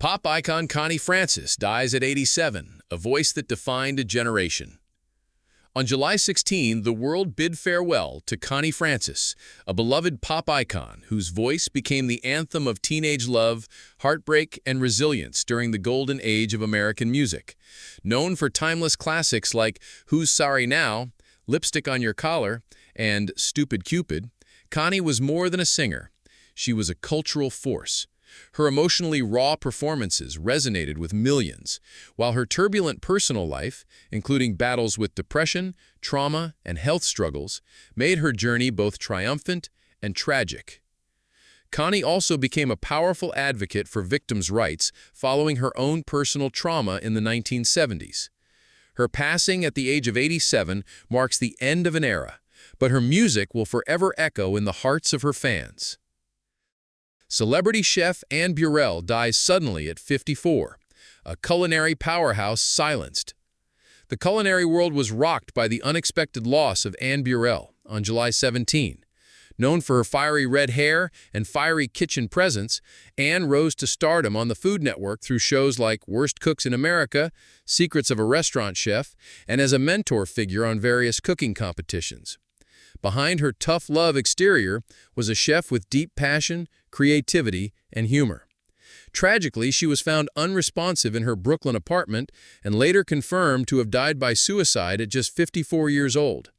Pop icon Connie Francis dies at 87, a voice that defined a generation. On July 16, the world bid farewell to Connie Francis, a beloved pop icon whose voice became the anthem of teenage love, heartbreak, and resilience during the golden age of American music. Known for timeless classics like Who's Sorry Now?, Lipstick on Your Collar, and Stupid Cupid, Connie was more than a singer. She was a cultural force. Her emotionally raw performances resonated with millions, while her turbulent personal life, including battles with depression, trauma, and health struggles, made her journey both triumphant and tragic. Connie also became a powerful advocate for victims' rights following her own personal trauma in the 1970s. Her passing at the age of 87 marks the end of an era, but her music will forever echo in the hearts of her fans. Celebrity chef Anne Burrell dies suddenly at 54, a culinary powerhouse silenced. The culinary world was rocked by the unexpected loss of Anne Burrell on July 17. Known for her fiery red hair and fiery kitchen presence, Anne rose to stardom on the Food Network through shows like Worst Cooks in America, Secrets of a Restaurant Chef, and as a mentor figure on various cooking competitions. Behind her tough love exterior was a chef with deep passion, creativity, and humor. Tragically, she was found unresponsive in her Brooklyn apartment and later confirmed to have died by suicide at just 54 years old.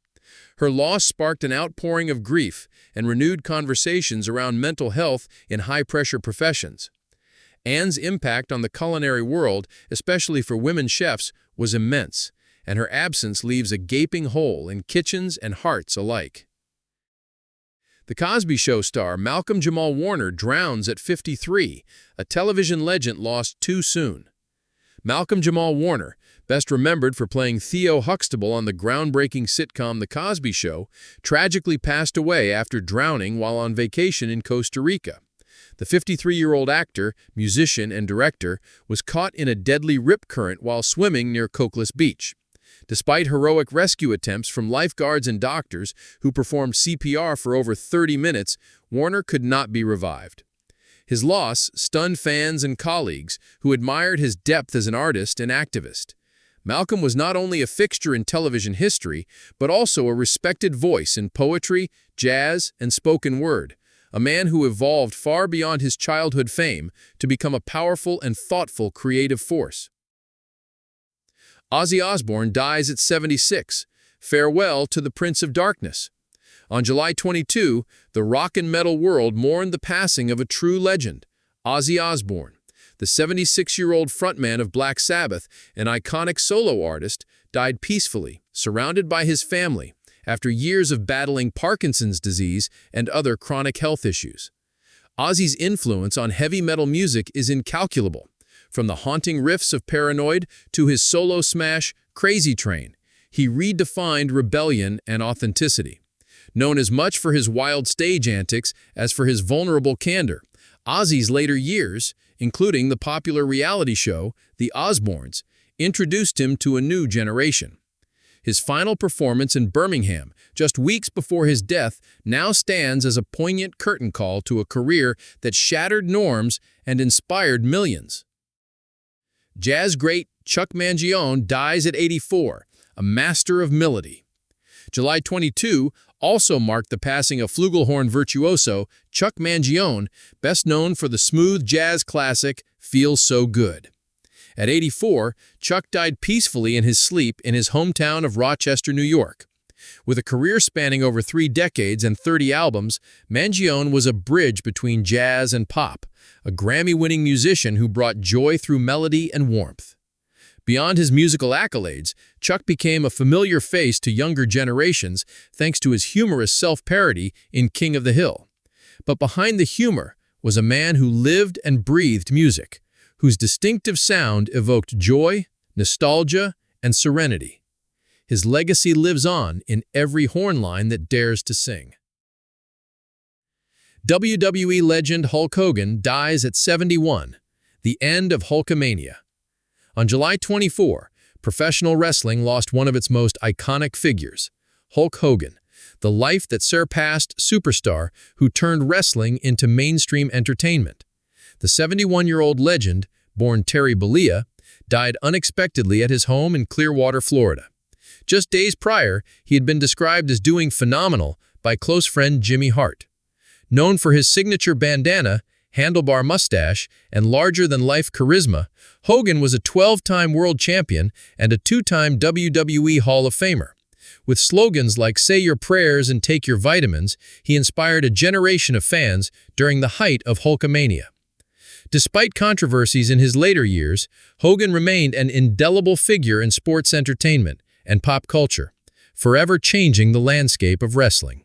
Her loss sparked an outpouring of grief and renewed conversations around mental health in high-pressure professions. Anne's impact on the culinary world, especially for women chefs, was immense, and her absence leaves a gaping hole in kitchens and hearts alike. The Cosby Show star Malcolm Jamal Warner drowns at 53, a television legend lost too soon. Malcolm Jamal Warner, best remembered for playing Theo Huxtable on the groundbreaking sitcom The Cosby Show, tragically passed away after drowning while on vacation in Costa Rica. The 53-year-old actor, musician, and director was caught in a deadly rip current while swimming near Cocoless Beach. Despite heroic rescue attempts from lifeguards and doctors who performed CPR for over 30 minutes, Warner could not be revived. His loss stunned fans and colleagues who admired his depth as an artist and activist. Malcolm was not only a fixture in television history, but also a respected voice in poetry, jazz, and spoken word, a man who evolved far beyond his childhood fame to become a powerful and thoughtful creative force. Ozzy Osbourne dies at 76. Farewell to the Prince of Darkness. On July 22, the rock and metal world mourned the passing of a true legend, Ozzy Osbourne. The 76-year-old frontman of Black Sabbath, an iconic solo artist, died peacefully, surrounded by his family, after years of battling Parkinson's disease and other chronic health issues. Ozzy's influence on heavy metal music is incalculable. From the haunting riffs of Paranoid to his solo smash, Crazy Train, he redefined rebellion and authenticity. Known as much for his wild stage antics as for his vulnerable candor, Ozzy's later years, including the popular reality show, The Osbournes, introduced him to a new generation. His final performance in Birmingham, just weeks before his death, now stands as a poignant curtain call to a career that shattered norms and inspired millions. Jazz great Chuck Mangione dies at 84, a master of melody. July 22 also marked the passing of flugelhorn virtuoso Chuck Mangione, best known for the smooth jazz classic Feels So Good. At 84, Chuck died peacefully in his sleep in his hometown of Rochester, New York. With a career spanning over 3 decades and 30 albums, Mangione was a bridge between jazz and pop, a Grammy-winning musician who brought joy through melody and warmth. Beyond his musical accolades, Chuck became a familiar face to younger generations thanks to his humorous self-parody in King of the Hill. But behind the humor was a man who lived and breathed music, whose distinctive sound evoked joy, nostalgia, and serenity. His legacy lives on in every horn line that dares to sing. WWE legend Hulk Hogan dies at 71, the end of Hulkamania. On July 24, professional wrestling lost one of its most iconic figures, Hulk Hogan, the life that surpassed superstar who turned wrestling into mainstream entertainment. The 71-year-old legend born Terry Bollea, died unexpectedly at his home in Clearwater, Florida. Just days prior, he had been described as doing phenomenal by close friend Jimmy Hart. Known for his signature bandana, handlebar mustache, and larger-than-life charisma, Hogan was a 12-time world champion and a 2-time WWE Hall of Famer. With slogans like "Say your prayers and take your vitamins," he inspired a generation of fans during the height of Hulkamania. Despite controversies in his later years, Hogan remained an indelible figure in sports entertainment and pop culture, forever changing the landscape of wrestling.